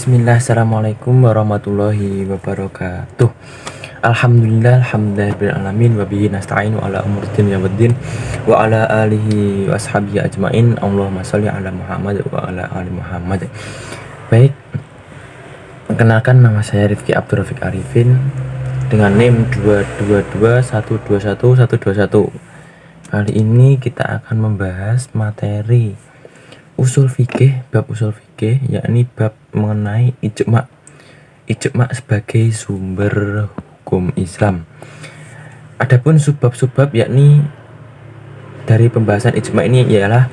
Bismillah, assalamualaikum warahmatullahi wabarakatuh. Alhamdulillah, alhamdulillahirrahmanirrahim. Wabihi nasta'inu ala umurdin ya waddin. Wa ala alihi wa ashabihi ajma'in. Allahumma salli ala Muhammad wa ala ali Muhammad. Baik, perkenalkan, nama saya Rifki Abdurrafiq Arifin dengan NIM 222121121. Kali ini kita akan membahas materi usul fikih, bab usul fikih, yakni bab mengenai ijma' sebagai sumber hukum Islam. Adapun subbab-subbab yakni dari pembahasan ijma' ini ialah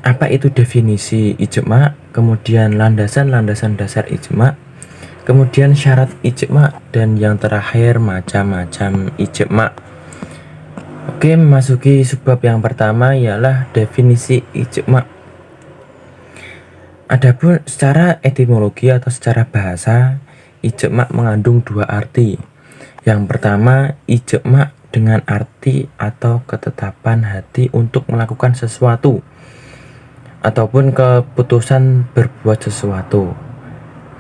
apa itu definisi ijma', kemudian landasan-landasan dasar ijma', kemudian syarat ijma', dan yang terakhir macam-macam ijma'. Oke, memasuki subbab yang pertama ialah definisi ijma'. Adapun secara etimologi atau secara bahasa, ijma' mengandung dua arti. Yang pertama, ijma' dengan arti atau ketetapan hati untuk melakukan sesuatu ataupun keputusan berbuat sesuatu.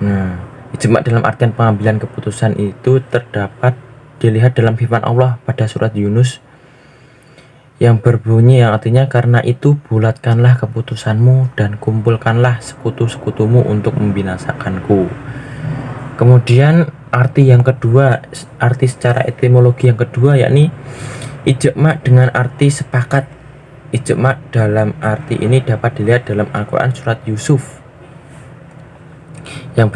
Nah, ijma' dalam artian pengambilan keputusan itu terdapat dilihat dalam firman Allah pada surat Yunus yang berbunyi, yang artinya, karena itu bulatkanlah keputusanmu dan kumpulkanlah sekutu-sekutumu untuk membinasakanku. Kemudian arti yang kedua, arti secara etimologi yang kedua, yakni ijma' dengan arti sepakat. Ijma' dalam arti ini dapat dilihat dalam Al-Quran surat Yusuf yang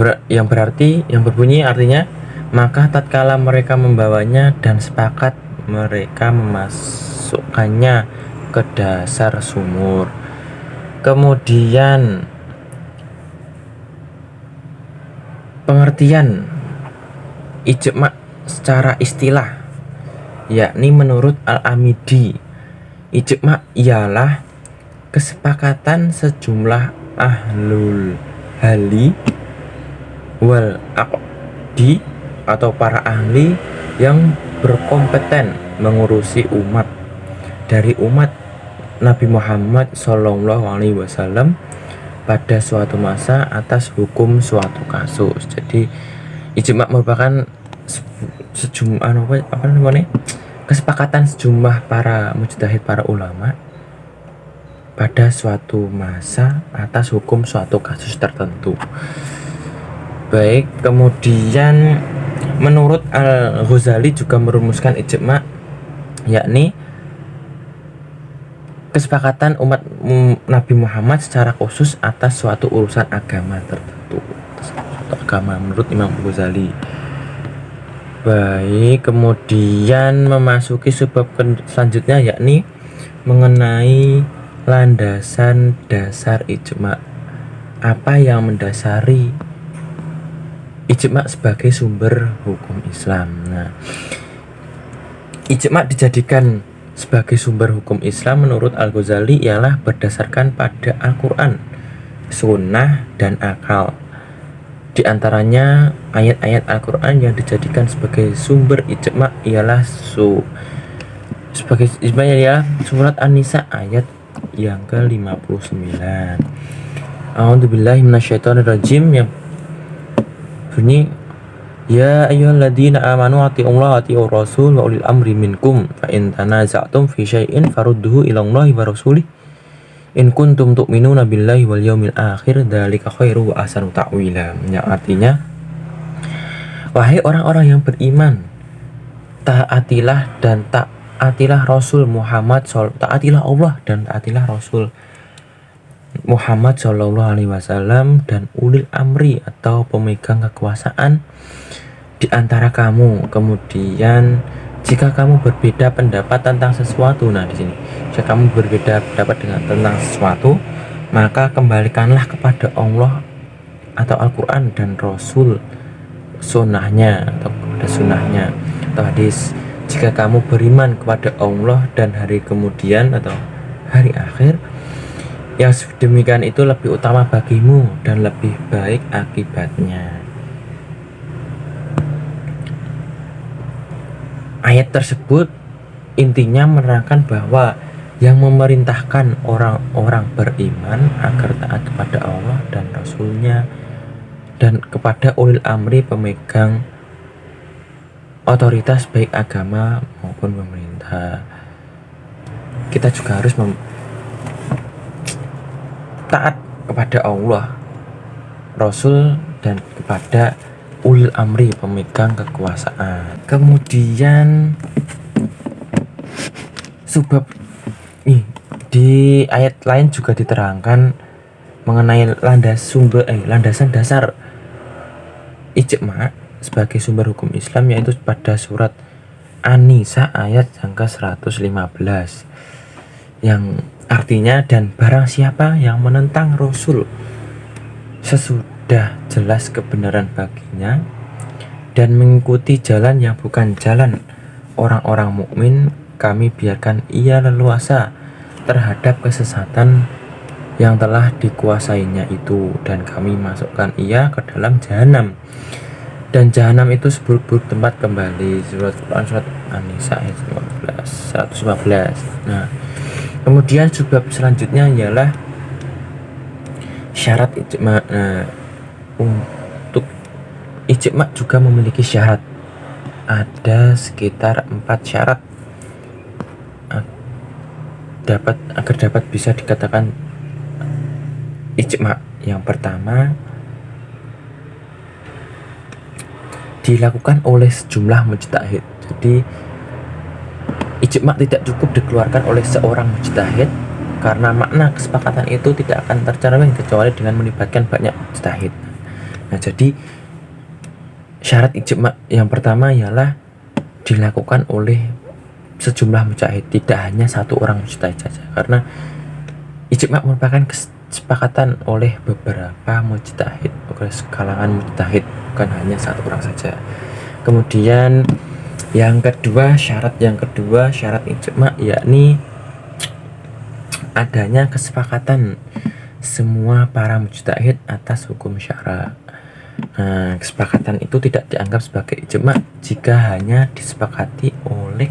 berbunyi artinya, maka tatkala mereka membawanya dan sepakat, mereka memasukkannya ke dasar sumur. Kemudian pengertian ijma' secara istilah, yakni menurut Al-Amidi, ijma' ialah kesepakatan sejumlah ahlul hali wal aqdi atau para ahli yang berkompeten mengurusi umat dari umat Nabi Muhammad SAW pada suatu masa atas hukum suatu kasus. Jadi ijma' merupakan kesepakatan sejumlah para mujtahid, para ulama pada suatu masa atas hukum suatu kasus tertentu. Baik, kemudian menurut Al-Ghazali juga merumuskan ijma', yakni kesepakatan umat Nabi Muhammad secara khusus atas suatu urusan agama tertentu, suatu agama menurut Imam Ghazali. Baik, kemudian memasuki subbab selanjutnya, yakni mengenai landasan dasar ijma'. Apa yang mendasari ijma' sebagai sumber hukum Islam? Nah, ijma' dijadikan sebagai sumber hukum Islam menurut Al-Ghazali ialah berdasarkan pada Al-Quran, sunnah, dan akal. Di antaranya ayat-ayat Al-Quran yang dijadikan sebagai sumber ijma' ialah surat An-Nisa ayat yang ke-59. A'udzubillahi minasyaitonirrajim, yang bunyi, ya ayyuhalladzina amanu atiullaha wa atiur rasul wa ulil amri minkum fa in tanaza'tum fi syai'in farudduhu ilallahi wa rasulih in kuntum tu'minuna billahi wal yaumil akhir dzalika khairu wa ahsanu ta'wila. Yang artinya, wahai orang-orang yang beriman, taatilah Rasul Muhammad, taatilah Allah dan taatilah Rasul Muhammad SAW dan ulil amri atau pemegang kekuasaan di antara kamu. Kemudian jika kamu berbeda pendapat tentang sesuatu, nah di sini, jika kamu berbeda pendapat tentang sesuatu, maka kembalikanlah kepada Allah atau Al-Quran dan Rasul, sunnahnya atau kepada sunnahnya atau hadis. Jika kamu beriman kepada Allah dan hari kemudian atau hari akhir, yang demikian itu lebih utama bagimu dan lebih baik akibatnya. Ayat tersebut intinya menerangkan bahwa yang memerintahkan orang-orang beriman agar taat kepada Allah dan Rasul-Nya dan kepada ulil amri pemegang otoritas baik agama maupun pemerintah. Kita juga harus taat kepada Allah, Rasul, dan kepada ulil amri pemegang kekuasaan. Kemudian sebab di ayat lain juga diterangkan mengenai landasan dasar ijma sebagai sumber hukum Islam, yaitu pada surat An-Nisa ayat yang ke-115 yang artinya, dan barang siapa yang menentang Rasul sesudah jelas kebenaran baginya dan mengikuti jalan yang bukan jalan orang-orang mukmin, kami biarkan ia leluasa terhadap kesesatan yang telah dikuasainya itu, dan kami masukkan ia ke dalam jahanam, dan jahanam itu seburuk-buruk tempat kembali. Surat Quran surat An-Nisa ayat 115. Nah, kemudian sebab selanjutnya ialah syarat ijma. Nah, untuk ijma juga memiliki syarat. Ada sekitar 4 syarat agar dapat bisa dikatakan ijma. Yang pertama, dilakukan oleh sejumlah mujtahid. Jadi ijma tidak cukup dikeluarkan oleh seorang mujtahid, karena makna kesepakatan itu tidak akan tercermin kecuali dengan melibatkan banyak mujtahid. Nah, jadi syarat ijma yang pertama ialah dilakukan oleh sejumlah mujtahid, tidak hanya satu orang mujtahid saja, karena ijma merupakan kesepakatan oleh beberapa mujtahid, oleh kalangan mujtahid, bukan hanya satu orang saja. Kemudian yang kedua, syarat ijma yakni adanya kesepakatan semua para mujtahid atas hukum syara. Nah, kesepakatan itu tidak dianggap sebagai ijma jika hanya disepakati oleh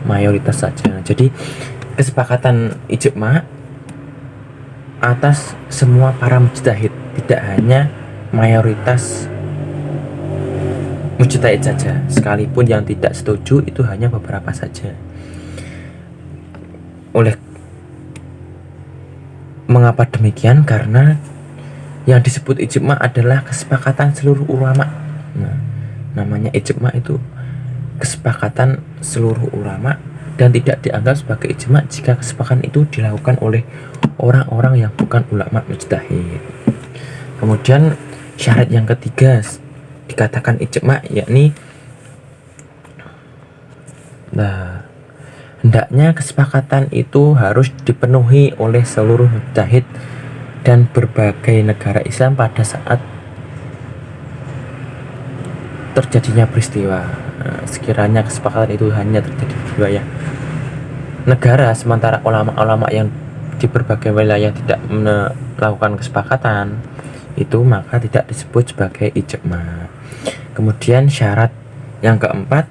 mayoritas saja. Jadi kesepakatan ijma atas semua para mujtahid, tidak hanya mayoritas mujtahid saja, sekalipun yang tidak setuju itu hanya beberapa saja. Mengapa demikian? Karena yang disebut ijma adalah kesepakatan seluruh ulama. Nah, namanya ijma itu kesepakatan seluruh ulama, dan tidak dianggap sebagai ijma jika kesepakatan itu dilakukan oleh orang-orang yang bukan ulama mujtahid. Kemudian syarat yang ketiga dikatakan ijma yakni hendaknya kesepakatan itu harus dipenuhi oleh seluruh mujtahid dan berbagai negara Islam pada saat terjadinya peristiwa. Nah, sekiranya kesepakatan itu hanya terjadi di wilayah negara, sementara ulama-ulama yang di berbagai wilayah tidak melakukan kesepakatan itu, maka tidak disebut sebagai ijma. Kemudian syarat yang keempat,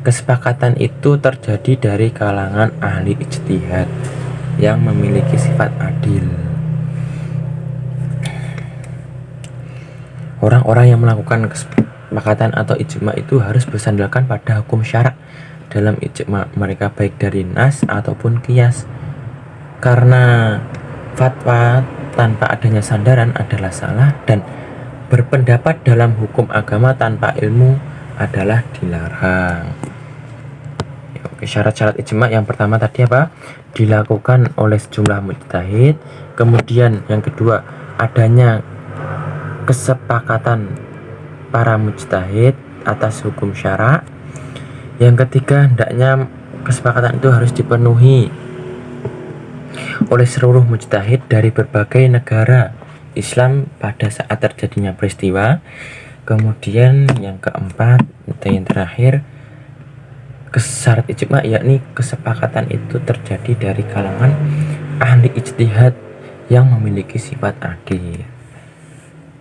kesepakatan itu terjadi dari kalangan ahli ijtihad yang memiliki sifat adil. Orang-orang yang melakukan kesepakatan atau ijma itu harus bersandarkan pada hukum syarak dalam ijma mereka, baik dari nas ataupun qiyas, karena fatwa tanpa adanya sandaran adalah salah, dan berpendapat dalam hukum agama tanpa ilmu adalah dilarang. Oke, syarat-syarat ijma yang pertama tadi apa? Dilakukan oleh sejumlah mujtahid. Kemudian yang kedua, adanya kesepakatan para mujtahid atas hukum syara. Yang ketiga, hendaknya kesepakatan itu harus dipenuhi oleh seluruh mujtahid dari berbagai negara Islam pada saat terjadinya peristiwa. Kemudian yang keempat atau yang terakhir, syarat ijma yakni kesepakatan itu terjadi dari kalangan ahli ijtihad yang memiliki sifat adil.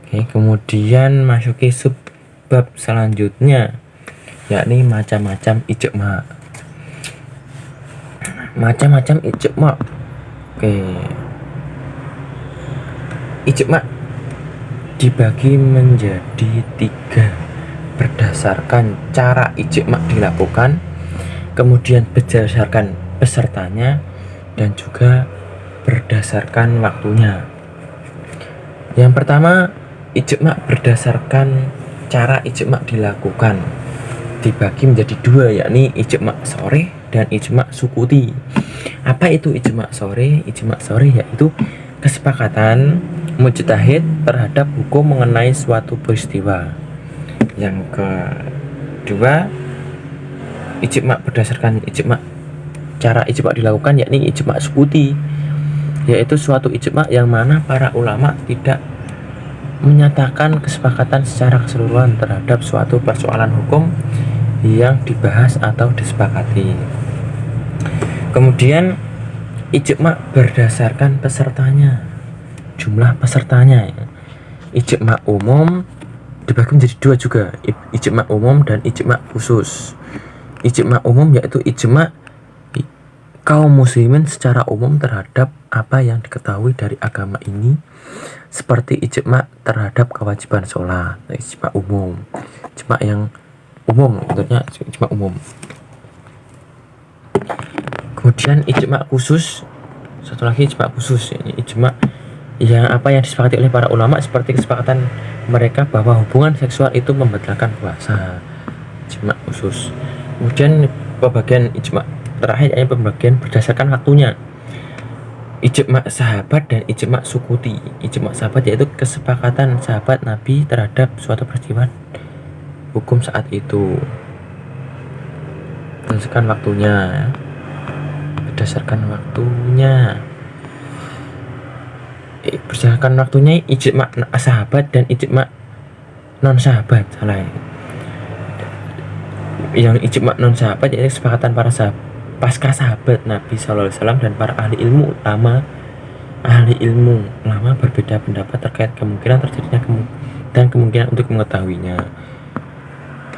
Oke, kemudian masuki subbab selanjutnya yakni macam-macam ijma. Macam-macam ijma. Oke. Ijma dibagi menjadi 3 berdasarkan cara ijma dilakukan, kemudian berdasarkan pesertanya, dan juga berdasarkan waktunya. Yang pertama, ijma berdasarkan cara ijma dilakukan dibagi menjadi 2, yakni ijma sore dan ijma sukuti. Apa itu ijma sore? Ijma sore yaitu kesepakatan mujtahid terhadap hukum mengenai suatu peristiwa. Yang kedua, ijma berdasarkan cara ijma dilakukan, yakni ijma sukuti, yaitu suatu ijma yang mana para ulama tidak menyatakan kesepakatan secara keseluruhan terhadap suatu persoalan hukum yang dibahas atau disepakati. Kemudian ijma berdasarkan pesertanya, jumlah pesertanya. Ijma umum dibagi menjadi 2 juga, ijma umum dan ijma khusus. Ijma umum yaitu ijma kaum muslimin secara umum terhadap apa yang diketahui dari agama ini, seperti ijma terhadap kewajiban sholat. Ijma umum, ijma yang umum, tentunya ijma umum. Kemudian ijma khusus, satu lagi ijma khusus, ini ijma yang apa yang disepakati oleh para ulama, seperti kesepakatan mereka bahwa hubungan seksual itu membatalkan puasa. Ijma khusus. Kemudian pembagian ijma terakhir, yaitu pembagian berdasarkan waktunya. Ijma sahabat dan ijma sukuti. Ijma sahabat yaitu kesepakatan sahabat Nabi terhadap suatu peristiwa hukum saat itu berdasarkan waktunya. Berdasarkan waktunya ijma sahabat dan ijma non sahabat. Yang ijma non sahabat yaitu kesepakatan para sahabat pasca sahabat Nabi SAW dan para ahli ilmu ulama berbeda pendapat terkait kemungkinan terjadinya dan kemungkinan untuk mengetahuinya.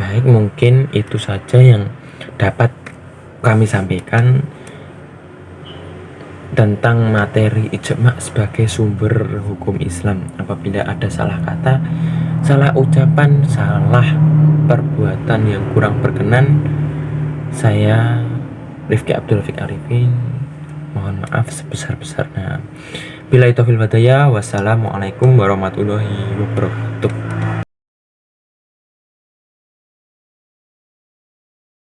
Baik, mungkin itu saja yang dapat kami sampaikan tentang materi ijma sebagai sumber hukum Islam. Apabila ada salah kata, salah ucapan, salah perbuatan yang kurang berkenan, saya Rifki Abdul Fik Arifin mohon maaf sebesar-besarnya. Billahi taufiq wal hidayah. Wassalamualaikum warahmatullahi wabarakatuh.